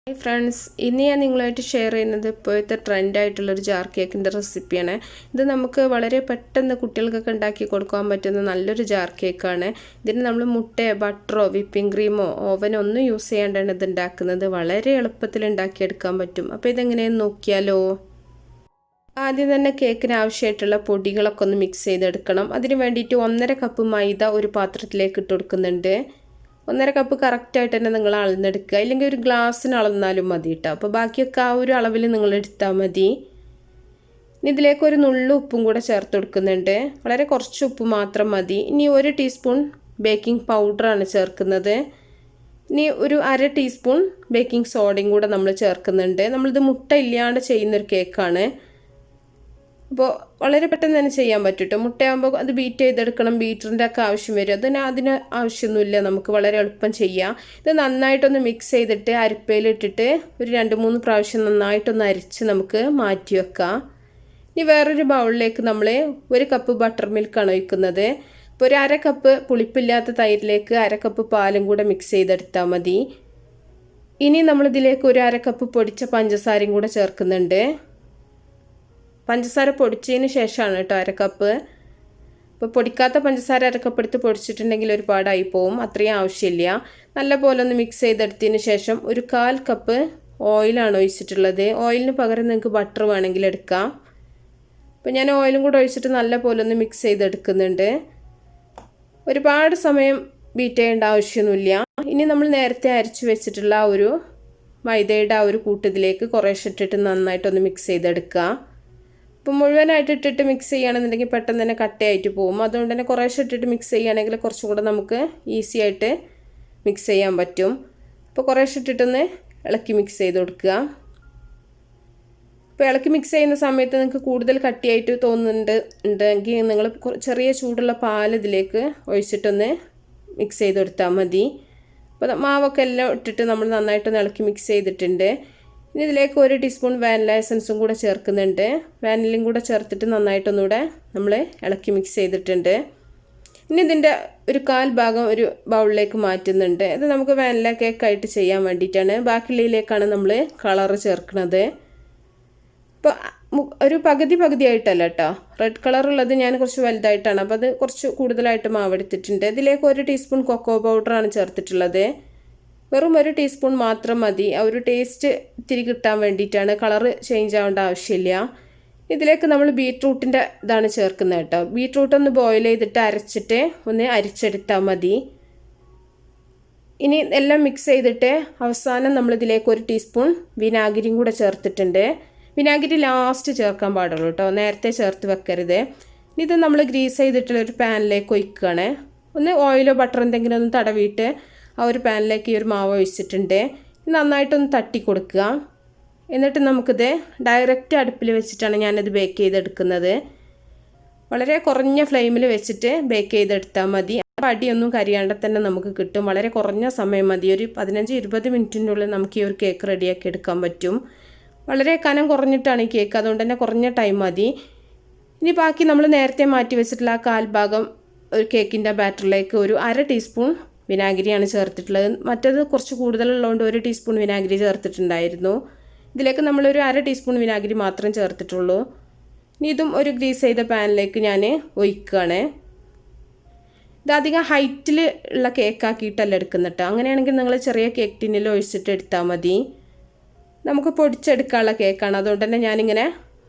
Hi friends, ഇന്ന് ഞാൻ നിങ്ങളുമായിട്ട് ഷെയർ ചെയ്യുന്നത് ഇപ്പോഴത്തെ ട്രെൻഡായിട്ടുള്ളൊരു ജാർ കേക്കിൻ്റെ റെസിപ്പിയാണ്. ഇത് നമുക്ക് വളരെ പെട്ടെന്ന് കുട്ടികൾക്കൊക്കെ ഉണ്ടാക്കി കൊടുക്കാൻ പറ്റുന്ന നല്ലൊരു ജാർ കേക്കാണ്. ഇതിന് നമ്മൾ മുട്ടയോ ബട്ടറോ വിപ്പിംഗ് ക്രീമോ ഓവനോ ഒന്നും യൂസ് ചെയ്യാണ്ടാണ് ഇത് ഉണ്ടാക്കുന്നത്. വളരെ എളുപ്പത്തിൽ ഉണ്ടാക്കിയെടുക്കാൻ പറ്റും. അപ്പോൾ ഇതെങ്ങനെയെന്ന് നോക്കിയാലോ. ആദ്യം തന്നെ കേക്കിന് ആവശ്യമായിട്ടുള്ള പൊടികളൊക്കെ ഒന്ന് മിക്സ് ചെയ്തെടുക്കണം. അതിന് വേണ്ടിയിട്ട് 1.5 കപ്പ് മൈദ ഒരു പാത്രത്തിലേക്ക് ഇട്ട് കൊടുക്കുന്നുണ്ട്. 1.5 കപ്പ് കറക്റ്റായിട്ട് തന്നെ നിങ്ങൾ അളന്നെടുക്കുക, ഇല്ലെങ്കിൽ ഒരു ഗ്ലാസ്സിന് അളന്നാലും മതി കേട്ടോ. അപ്പോൾ ബാക്കിയൊക്കെ ആ ഒരു അളവിൽ നിങ്ങൾ എടുത്താൽ മതി. ഇനി ഇതിലേക്ക് ഒരു നുള്ളു ഉപ്പും കൂടെ ചേർത്ത് കൊടുക്കുന്നുണ്ട്. വളരെ കുറച്ച് ഉപ്പ് മാത്രം മതി. ഇനി 1 ടീസ്പൂൺ ബേക്കിംഗ് പൗഡറാണ് ചേർക്കുന്നത്. ഇനി ഒരു 1/2 ടീസ്പൂൺ ബേക്കിംഗ് സോഡയും കൂടെ നമ്മൾ ചേർക്കുന്നുണ്ട്. നമ്മളിത് മുട്ട ഇല്ലാണ്ട് ചെയ്യുന്നൊരു കേക്കാണ്. അപ്പോൾ വളരെ പെട്ടെന്ന് തന്നെ ചെയ്യാൻ പറ്റും കേട്ടോ. മുട്ടയാകുമ്പോൾ അത് ബീറ്റ് ചെയ്തെടുക്കണം, ബീറ്ററിൻ്റെ ഒക്കെ ആവശ്യം വരും. അതിന് ആവശ്യമൊന്നുമില്ല, നമുക്ക് വളരെ എളുപ്പം ചെയ്യാം. ഇത് നന്നായിട്ടൊന്ന് മിക്സ് ചെയ്തിട്ട് അരിപ്പയിലിട്ടിട്ട് ഒരു 2-3 പ്രാവശ്യം നന്നായിട്ടൊന്ന് അരിച്ച് നമുക്ക് മാറ്റി വെക്കാം. ഇനി വേറൊരു ബൗളിലേക്ക് നമ്മൾ 1 കപ്പ് ബട്ടർ മിൽക്കാണ് ഒഴിക്കുന്നത്. ഇപ്പോൾ ഒരു 1/2 കപ്പ് പുളിപ്പില്ലാത്ത തൈരിലേക്ക് 1/2 കപ്പ് പാലും കൂടെ മിക്സ് ചെയ്തെടുത്താൽ മതി. ഇനി നമ്മളിതിലേക്ക് ഒരു 1/2 കപ്പ് പൊടിച്ച പഞ്ചസാരയും കൂടെ ചേർക്കുന്നുണ്ട്. പഞ്ചസാര പൊടിച്ചതിന് ശേഷമാണ് കേട്ടോ 1/2 കപ്പ്. ഇപ്പോൾ പൊടിക്കാത്ത പഞ്ചസാര 1/2 കപ്പ് എടുത്ത് പൊടിച്ചിട്ടുണ്ടെങ്കിൽ ഒരുപാടായി പോവും, അത്രയും ആവശ്യമില്ല. നല്ല പോലെ ഒന്ന് മിക്സ് ചെയ്തെടുത്തതിന് ശേഷം ഒരു 1/4 കപ്പ് ഓയിലാണ് ഒഴിച്ചിട്ടുള്ളത്. ഓയിലിന് പകരം നിങ്ങൾക്ക് ബട്ടർ വേണമെങ്കിൽ എടുക്കാം. അപ്പോൾ ഞാൻ ഓയിലും കൂടെ ഒഴിച്ചിട്ട് നല്ല പോലെ ഒന്ന് മിക്സ് ചെയ്തെടുക്കുന്നുണ്ട്. ഒരുപാട് സമയം ബീറ്റ് ചെയ്യേണ്ട ആവശ്യമൊന്നുമില്ല. ഇനി നമ്മൾ നേരത്തെ അരച്ച് വെച്ചിട്ടുള്ള ആ ഒരു മൈദയുടെ ആ ഒരു കൂട്ടത്തിലേക്ക് കുറേശ്ശെ ഇട്ടിട്ട് നന്നായിട്ടൊന്ന് മിക്സ് ചെയ്തെടുക്കുക. ഇപ്പോൾ മുഴുവനായിട്ട് ഇട്ടിട്ട് മിക്സ് ചെയ്യുകയാണെന്നുണ്ടെങ്കിൽ പെട്ടെന്ന് തന്നെ കട്ടയായിട്ട് പോകും. അതുകൊണ്ട് തന്നെ കുറേശ്ശെ ഇട്ടിട്ട് മിക്സ് ചെയ്യുകയാണെങ്കിൽ കുറച്ചും കൂടെ നമുക്ക് ഈസി ആയിട്ട് മിക്സ് ചെയ്യാൻ പറ്റും. അപ്പോൾ കുറേശ്ശെ ഇട്ടിട്ടൊന്ന് ഇളക്കി മിക്സ് ചെയ്ത് കൊടുക്കുക. ഇപ്പോൾ ഇളക്കി മിക്സ് ചെയ്യുന്ന സമയത്ത് നിങ്ങൾക്ക് കൂടുതൽ കട്ടിയായിട്ട് തോന്നുന്നുണ്ടെങ്കിൽ നിങ്ങൾ ചെറിയ ചൂടുള്ള പാൽ ഇതിലേക്ക് ഒഴിച്ചിട്ടൊന്ന് മിക്സ് ചെയ്ത് കൊടുത്താൽ മതി. അപ്പോൾ മാവൊക്കെ എല്ലാം ഇട്ടിട്ട് നമ്മൾ നന്നായിട്ടൊന്ന് ഇളക്കി മിക്സ് ചെയ്തിട്ടുണ്ട്. ഇനി ഇതിലേക്ക് 1 ടീസ്പൂൺ വാനില എസൻസും കൂടെ ചേർക്കുന്നുണ്ട്. വാനിലയും കൂടെ ചേർത്തിട്ട് നന്നായിട്ടൊന്നുകൂടെ നമ്മൾ ഇളക്കി മിക്സ് ചെയ്തിട്ടുണ്ട്. ഇനി ഇതിൻ്റെ ഒരു 1/4 ഭാഗം ഒരു ബൗളിലേക്ക് മാറ്റുന്നുണ്ട്. ഇത് നമുക്ക് വാനില കേക്കായിട്ട് ചെയ്യാൻ വേണ്ടിയിട്ടാണ്. ബാക്കിയുള്ളതിലേക്കാണ് നമ്മൾ കളറ് ചേർക്കുന്നത്. ഇപ്പോൾ ഒരു പകുതിയായിട്ടല്ല കേട്ടോ. റെഡ് കളറുള്ളത് ഞാൻ കുറച്ച് വലുതായിട്ടാണ്, അപ്പോൾ അത് കുറച്ച് കൂടുതലായിട്ട് മാവെടുത്തിട്ടുണ്ട്. ഇതിലേക്ക് 1 ടീസ്പൂൺ കൊക്കോ പൗഡറാണ് ചേർത്തിട്ടുള്ളത്. വെറും 1 ടീസ്പൂൺ മാത്രം മതി. ആ ഒരു ടേസ്റ്റ് ഇത്തിരി കിട്ടാൻ വേണ്ടിയിട്ടാണ്, കളറ് ചേഞ്ച് ആവേണ്ട ആവശ്യമില്ല. ഇതിലേക്ക് നമ്മൾ ബീട്രൂട്ടിൻ്റെ ഇതാണ് ചേർക്കുന്നത് കേട്ടോ. ബീട്രൂട്ട് ഒന്ന് ബോയിൽ ചെയ്തിട്ട് അരച്ചിട്ട് ഒന്ന് അരിച്ചെടുത്താൽ മതി. ഇനി എല്ലാം മിക്സ് ചെയ്തിട്ട് അവസാനം നമ്മളിതിലേക്ക് 1 ടീസ്പൂൺ വിനാഗിരിയും കൂടെ ചേർത്തിട്ടുണ്ട്. വിനാഗിരി ലാസ്റ്റ് ചേർക്കാൻ പാടുള്ളൂ കേട്ടോ, നേരത്തെ ചേർത്ത് വെക്കരുത്. ഇത് നമ്മൾ ഗ്രീസ് ചെയ്തിട്ടുള്ള ഒരു പാനിലേക്ക് ഒഴിക്കുകയാണ്. ഒന്ന് ഓയിലോ ബട്ടർ എന്തെങ്കിലും ഒന്ന് തടവിയിട്ട് ആ ഒരു പാനിലേക്ക് ഈ ഒരു മാവ് ഒഴിച്ചിട്ടുണ്ട്. നന്നായിട്ടൊന്ന് തട്ടി കൊടുക്കുക. എന്നിട്ട് നമുക്കിത് ഡയറക്റ്റ് അടുപ്പിൽ വെച്ചിട്ടാണ് ഞാനിത് ബേക്ക് ചെയ്തെടുക്കുന്നത്. വളരെ കുറഞ്ഞ ഫ്ലെയിമിൽ വെച്ചിട്ട് ബേക്ക് ചെയ്തെടുത്താൽ മതി. അടിയൊന്നും കരിയാണ്ട് തന്നെ നമുക്ക് കിട്ടും. വളരെ കുറഞ്ഞ സമയം മതി. ഒരു 15-20 മിനിറ്റിൻ്റെ ഉള്ളിൽ നമുക്ക് ഈ ഒരു കേക്ക് റെഡിയാക്കി എടുക്കാൻ പറ്റും. വളരെ കനം കുറഞ്ഞിട്ടാണ് ഈ കേക്ക്, അതുകൊണ്ട് തന്നെ കുറഞ്ഞ ടൈം മതി. ഇനി ബാക്കി നമ്മൾ നേരത്തെ മാറ്റി വെച്ചിട്ടുള്ള ആ 1/4 ഭാഗം ഒരു കേക്കിൻ്റെ ബാറ്ററിലേക്ക് ഒരു 1/2 ടീസ്പൂൺ വിനാഗിരിയാണ് ചേർത്തിട്ടുള്ളത്. മറ്റത് കുറച്ച് കൂടുതലുള്ളതുകൊണ്ട് 1 ടീസ്പൂൺ വിനാഗിരി ചേർത്തിട്ടുണ്ടായിരുന്നു. ഇതിലേക്ക് നമ്മളൊരു 1/2 ടീസ്പൂൺ വിനാഗിരി മാത്രം ചേർത്തിട്ടുള്ളൂ. ഇനി ഇതും ഒരു ഗ്രീസ് ചെയ്ത പാനിലേക്ക് ഞാൻ ഒഴിക്കുകയാണ്. ഇത് അധികം ഹൈറ്റിൽ ഉള്ള കേക്കാക്കിയിട്ടല്ല എടുക്കുന്നിട്ട്. അങ്ങനെയാണെങ്കിൽ നിങ്ങൾ ചെറിയ കേക്ക് ടിന്നിൽ ഒഴിച്ചിട്ട് എടുത്താൽ മതി. നമുക്ക് പൊടിച്ചെടുക്കാനുള്ള കേക്കാണ്, അതുകൊണ്ട് തന്നെ ഞാനിങ്ങനെ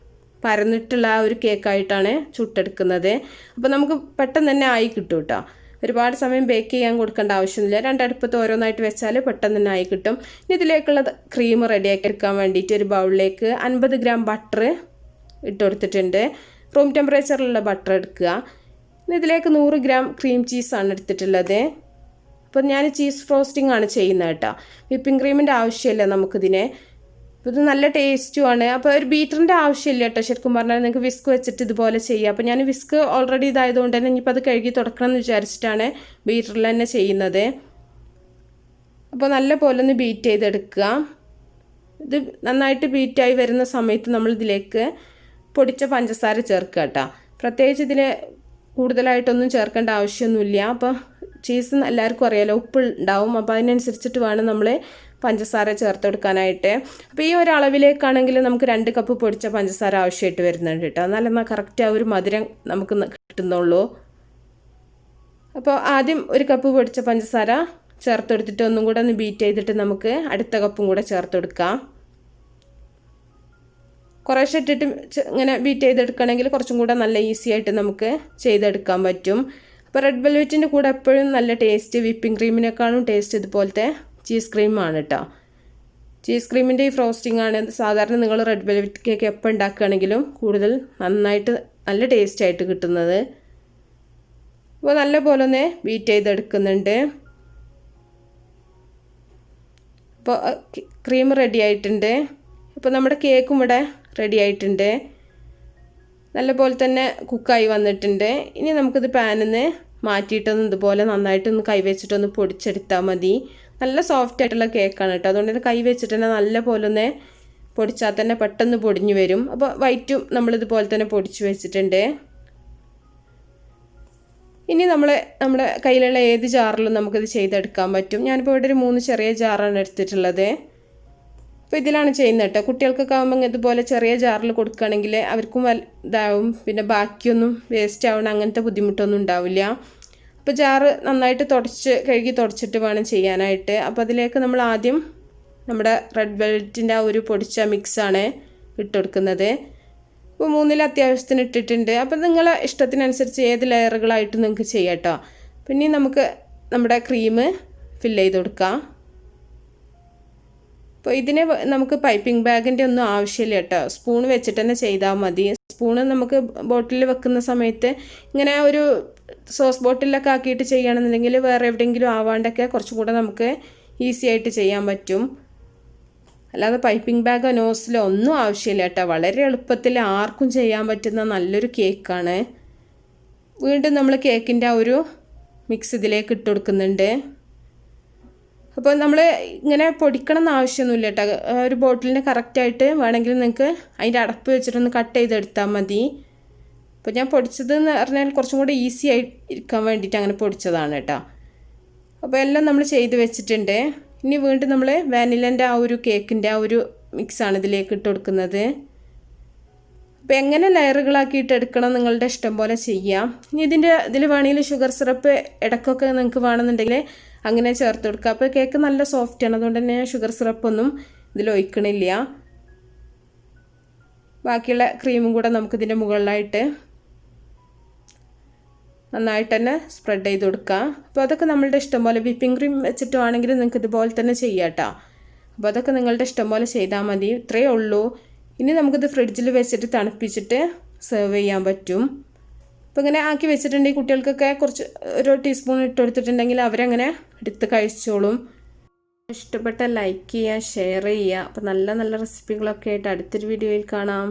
പരന്നിട്ടുള്ള ആ ഒരു കേക്കായിട്ടാണ് ചുട്ടെടുക്കുന്നത്. അപ്പോൾ നമുക്ക് പെട്ടെന്ന് തന്നെ ആയി കിട്ടും കേട്ടോ. ഒരുപാട് സമയം ബേക്ക് ചെയ്യാൻ കൊടുക്കേണ്ട ആവശ്യമില്ല. 2 അടുപ്പത്ത് ഓരോന്നായിട്ട് വെച്ചാൽ പെട്ടെന്ന് തന്നെ ആയി കിട്ടും. ഇനി ഇതിലേക്കുള്ള ക്രീം റെഡിയാക്കി എടുക്കാൻ വേണ്ടിയിട്ട് ഒരു ബൗളിലേക്ക് 50 ഗ്രാം ബട്ടർ ഇട്ട് കൊടുത്തിട്ടുണ്ട്. റൂം ടെമ്പറേച്ചറിലുള്ള ബട്ടർ എടുക്കുക. ഇനി ഇതിലേക്ക് 100 ഗ്രാം ക്രീം ചീസാണ് എടുത്തിട്ടുള്ളത്. അപ്പോൾ ഞാൻ ചീസ് ഫ്രോസ്റ്റിംഗ് ആണ് ചെയ്യുന്നത് കേട്ടോ. വിപ്പിംഗ് ക്രീമിൻ്റെ ആവശ്യമില്ല നമുക്കിതിനെ. അപ്പോൾ ഇത് നല്ല ടേസ്റ്റുമാണ്. അപ്പോൾ ഒരു ബീറ്ററിൻ്റെ ആവശ്യമില്ല കേട്ടോ. ശരിക്കും പറഞ്ഞാൽ നിങ്ങൾക്ക് വിസ്ക് വെച്ചിട്ട് ഇതുപോലെ ചെയ്യാം. അപ്പോൾ ഞാൻ വിസ്ക് ഓൾറെഡി ഇതായതുകൊണ്ട് തന്നെ ഇനിയിപ്പോൾ അത് കഴുകി തുടക്കണം എന്ന് വിചാരിച്ചിട്ടാണ് ബീറ്ററിൽ തന്നെ ചെയ്യുന്നത്. അപ്പോൾ നല്ല പോലെ ഒന്ന് ബീറ്റ് ചെയ്തെടുക്കുക. ഇത് നന്നായിട്ട് ബീറ്റായി വരുന്ന സമയത്ത് നമ്മൾ ഇതിലേക്ക് പൊടിച്ച പഞ്ചസാര ചേർക്കുക കേട്ടോ. പ്രത്യേകിച്ച് ഇതിൽ കൂടുതലായിട്ടൊന്നും ചേർക്കേണ്ട ആവശ്യമൊന്നുമില്ല. അപ്പോൾ ചീസ് എല്ലാവർക്കും അറിയാലോ, ഉപ്പ് ഉണ്ടാവും. അപ്പോൾ അതിനനുസരിച്ചിട്ട് വേണം നമ്മൾ പഞ്ചസാര ചേർത്ത് കൊടുക്കാനായിട്ട്. അപ്പോൾ ഈ ഒരു അളവിലേക്കാണെങ്കിൽ നമുക്ക് 2 കപ്പ് പൊടിച്ച പഞ്ചസാര ആവശ്യമായിട്ട് വരുന്നുണ്ട് കേട്ടോ. എന്നാലെന്നാൽ കറക്റ്റ് ആ ഒരു മധുരം നമുക്ക് കിട്ടുന്നുള്ളൂ. അപ്പോൾ ആദ്യം 1 കപ്പ് പൊടിച്ച പഞ്ചസാര ചേർത്ത് കൊടുത്തിട്ട് ഒന്നും കൂടെ ഒന്ന് ബീറ്റ് ചെയ്തിട്ട് നമുക്ക് അടുത്ത കപ്പും കൂടെ ചേർത്ത് കൊടുക്കാം. കുറേശ്ശെ ഇട്ടിട്ട് ഇങ്ങനെ ബീറ്റ് ചെയ്തെടുക്കുകയാണെങ്കിൽ കുറച്ചും കൂടെ നല്ല ഈസി ആയിട്ട് നമുക്ക് ചെയ്തെടുക്കാൻ പറ്റും. അപ്പോൾ റെഡ് വെൽവെറ്റിൻ്റെ കൂടെ എപ്പോഴും നല്ല ടേസ്റ്റ് വിപ്പിംഗ് ക്രീമിനേക്കാളും ടേസ്റ്റ് ഇതുപോലത്തെ ചീസ് ക്രീമാണ് കേട്ടോ. ചീസ് ക്രീമിൻ്റെ ഈ ഫ്രോസ്റ്റിംഗ് ആണ് സാധാരണ നിങ്ങൾ റെഡ് വെൽവെറ്റ് കേക്ക് എപ്പോൾ ഉണ്ടാക്കുകയാണെങ്കിലും കൂടുതൽ നന്നായിട്ട് നല്ല ടേസ്റ്റ് ആയിട്ട് കിട്ടുന്നത്. അപ്പോൾ നല്ല പോലെ ഒന്ന് ബീറ്റ് ചെയ്തെടുക്കുന്നുണ്ട്. അപ്പോൾ ക്രീം റെഡി ആയിട്ടുണ്ട്. ഇപ്പോൾ നമ്മുടെ കേക്കും ഇവിടെ റെഡി ആയിട്ടുണ്ട്. നല്ലപോലെ തന്നെ കുക്കായി വന്നിട്ടുണ്ട്. ഇനി നമുക്കിത് പാനിൽ നിന്ന് മാറ്റിയിട്ടൊന്ന് ഇതുപോലെ നന്നായിട്ടൊന്ന് കൈവച്ചിട്ടൊന്ന് പൊടിച്ചെടുത്താൽ മതി. നല്ല സോഫ്റ്റ് ആയിട്ടുള്ള കേക്കാണ് കേട്ടോ. അതുകൊണ്ട് തന്നെ കൈ വെച്ചിട്ട് തന്നെ നല്ല പോലെ ഒന്ന് പൊടിച്ചാൽ തന്നെ പെട്ടെന്ന് പൊടിഞ്ഞു വരും. അപ്പോൾ വൈറ്റും നമ്മളിതുപോലെ തന്നെ പൊടിച്ച് വെച്ചിട്ടുണ്ട്. ഇനി നമ്മുടെ കയ്യിലുള്ള ഏത് ജാറിലും നമുക്കിത് ചെയ്തെടുക്കാൻ പറ്റും. ഞാനിപ്പോൾ ഇവിടെ ഒരു 3 ചെറിയ ജാറാണ് എടുത്തിട്ടുള്ളത്. അപ്പോൾ ഇതിലാണ് ചെയ്യുന്നത് കേട്ടോ. കുട്ടികൾക്കൊക്കെ ആകുമ്പോൾ ഇതുപോലെ ചെറിയ ജാറിൽ കൊടുക്കുകയാണെങ്കിൽ അവർക്കും ഇതാവും, പിന്നെ ബാക്കിയൊന്നും വേസ്റ്റ് ആവണം അങ്ങനത്തെ ബുദ്ധിമുട്ടൊന്നും ഉണ്ടാവില്ല. അപ്പോൾ ജാറ് നന്നായിട്ട് കഴുകി തുടച്ചിട്ട് വേണം ചെയ്യാനായിട്ട്. അപ്പോൾ അതിലേക്ക് നമ്മൾ ആദ്യം നമ്മുടെ റെഡ് വെൽവെറ്റിൻ്റെ ആ ഒരു പൊടിച്ച മിക്സാണ് ഇട്ട് കൊടുക്കുന്നത്. അപ്പോൾ 3 അത്യാവശ്യത്തിന് ഇട്ടിട്ടുണ്ട്. അപ്പോൾ നിങ്ങളെ ഇഷ്ടത്തിനനുസരിച്ച് ഏത് ലെയറുകളായിട്ട് നിങ്ങൾക്ക് ചെയ്യാം കേട്ടോ. പിന്നെ നമുക്ക് നമ്മുടെ ക്രീം ഫില്ല് ചെയ്ത് കൊടുക്കാം. അപ്പോൾ ഇതിന് നമുക്ക് പൈപ്പിംഗ് ബാഗിൻ്റെ ഒന്നും ആവശ്യമില്ല കേട്ടോ. സ്പൂൺ വെച്ചിട്ട് തന്നെ ചെയ്താൽ മതി. സ്പൂണ് നമുക്ക് ബോട്ടിലിൽ വെക്കുന്ന സമയത്ത് ഇങ്ങനെ ഒരു സോസ് ബോട്ടിലൊക്കെ ആക്കിയിട്ട് ചെയ്യുകയാണെന്നുണ്ടെങ്കിൽ വേറെ എവിടെയെങ്കിലും ആവാണ്ടൊക്കെ കുറച്ചും കൂടെ നമുക്ക് ഈസി ആയിട്ട് ചെയ്യാൻ പറ്റും. അല്ലാതെ പൈപ്പിംഗ് ബാഗോ നോസിലോ ഒന്നും ആവശ്യമില്ല കേട്ടോ. വളരെ എളുപ്പത്തിൽ ആർക്കും ചെയ്യാൻ പറ്റുന്ന നല്ലൊരു കേക്കാണ്. വീണ്ടും നമ്മൾ കേക്കിൻ്റെ ആ ഒരു മിക്സ് ഇതിലേക്ക് ഇട്ട് കൊടുക്കുന്നുണ്ട്. അപ്പോൾ നമ്മൾ ഇങ്ങനെ പൊടിക്കണം എന്ന് ആവശ്യമൊന്നുമില്ല കേട്ടോ. ഒരു ബോട്ടിലിന് കറക്റ്റായിട്ട് വേണമെങ്കിൽ നിങ്ങൾക്ക് അതിൻ്റെ അടപ്പ് വെച്ചിട്ടൊന്ന് കട്ട് ചെയ്തെടുത്താൽ മതി. അപ്പോൾ ഞാൻ പൊടിച്ചതെന്ന് പറഞ്ഞാൽ കുറച്ചും കൂടി ഈസി ആയി ഇരിക്കാൻ വേണ്ടിയിട്ട് അങ്ങനെ പൊടിച്ചതാണ് കേട്ടോ. അപ്പോൾ എല്ലാം നമ്മൾ ചെയ്ത് വെച്ചിട്ടുണ്ട്. ഇനി വീണ്ടും നമ്മൾ വാനിലേൻ്റെ ആ ഒരു കേക്കിൻ്റെ ആ ഒരു മിക്സാണ് ഇതിലേക്ക് ഇട്ട് കൊടുക്കുന്നത്. അപ്പോൾ എങ്ങനെ ലെയറുകളാക്കിയിട്ട് എടുക്കണം നിങ്ങളുടെ ഇഷ്ടം പോലെ ചെയ്യാം. ഇനി ഇതിൽ വേണമെങ്കിൽ ഷുഗർ സിറപ്പ് ഇടയ്ക്കൊക്കെ നിങ്ങൾക്ക് വേണമെന്നുണ്ടെങ്കിൽ അങ്ങനെ ചേർത്ത് കൊടുക്കുക. അപ്പോൾ കേക്ക് നല്ല സോഫ്റ്റാണ്. അതുകൊണ്ട് തന്നെ ഷുഗർ സിറപ്പൊന്നും ഇതിൽ ഒഴിക്കണില്ല. ബാക്കിയുള്ള ക്രീമും കൂടെ നമുക്കിതിൻ്റെ മുകളിലായിട്ട് നന്നായിട്ട് തന്നെ സ്പ്രെഡ് ചെയ്ത് കൊടുക്കുക. അപ്പോൾ അതൊക്കെ നമ്മളുടെ ഇഷ്ടം പോലെ വിപ്പിംഗ് ക്രീം വെച്ചിട്ടാണെങ്കിൽ നിങ്ങൾക്ക് ഇതുപോലെ തന്നെ ചെയ്യാം കേട്ടോ. അപ്പോൾ അതൊക്കെ നിങ്ങളുടെ ഇഷ്ടം പോലെ ചെയ്താൽ മതി. ഇത്രയേ ഉള്ളൂ. ഇനി നമുക്കിത് ഫ്രിഡ്ജിൽ വെച്ചിട്ട് തണുപ്പിച്ചിട്ട് സെർവ് ചെയ്യാൻ പറ്റും. അപ്പോൾ ഇങ്ങനെ ആക്കി വെച്ചിട്ടുണ്ടെങ്കിൽ കുട്ടികൾക്കൊക്കെ കുറച്ച് 1 ടീസ്പൂൺ ഇട്ട് കൊടുത്തിട്ടുണ്ടെങ്കിൽ അവരങ്ങനെ എടുത്ത് കഴിച്ചോളും. ഇഷ്ടപ്പെട്ട ലൈക്ക് ചെയ്യുക, ഷെയർ ചെയ്യുക. അപ്പോൾ നല്ല നല്ല റെസിപ്പികളൊക്കെ ആയിട്ട് അടുത്തൊരു വീഡിയോയിൽ കാണാം.